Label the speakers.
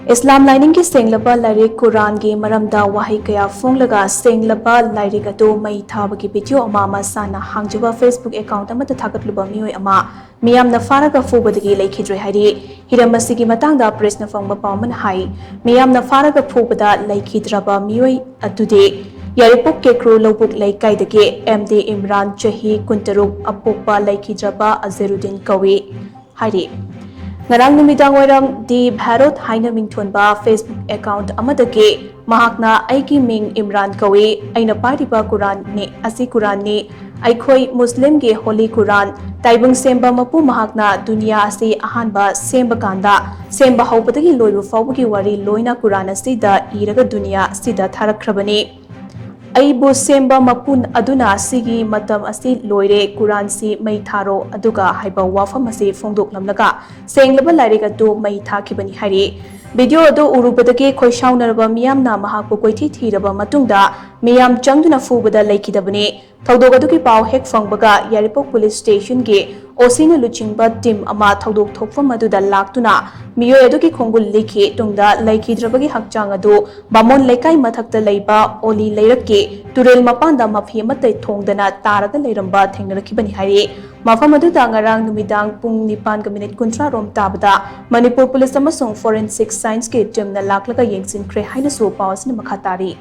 Speaker 1: Islam Lining ki Shenglaba Lairik Quran ki maramda wahi kaya phonglaga Shenglaba Lairik atu mai thabagi video ama masana hangjuba Facebook account amata thagatluba Meeoi ama Meeyam na Pharaga Phuba dagi Leikhidre hari hiramasigi matangda press na phongba pawman hai Meeyam na Pharaga Phuba da Leikhidra ba Meeoi atude Yaripuk ke crew lobuk laikai dagi MD Imran Chahi Kuntaruk apukpa Leikhidra ba Azerudin Kawi hari Ngarang numidang wairam di Bharot haina mingthonba Facebook account amadagi mahakna aigi ming Imran Kawi aina pariba Quran ni asi Quran ni aikhoi Muslim ge Holy Quran taibung semba mapu mahakna dunia asi ahanba semba kanda semba haubadagi loibu fawbugi wari loina Quran asi da iraga dunia sida tharakhrabani Aibu semba mapun aduna sigi matam asi loire Quran si mai tharo aduga haiba wafam asi phongdok lamlaga Shenglaba Lairik atu mai thakibani hari video adu urubadagi khoishaunarba Meeyam na mahakpu koithi thiraba matungda Meeyam changduna Phubada Leikhidabani thawdok adugi paw hek phangbaga Yaripok police station ge osina luchingba team ama thawdok thokfam aduda laktuna Meeoi adugi khongul likhi tungda Leikhidrebagi hakchang adu bamon leikai mathakta leiba oli leirakki turel mapanda maphi matai thongdana taraga leiramba thengnarakibani hari mafam aduda ngarang numidang pung 9:30 rom tabada Manipur police amasung forensic science ke team na laklaga yengsin khre haina so pawsna makhatari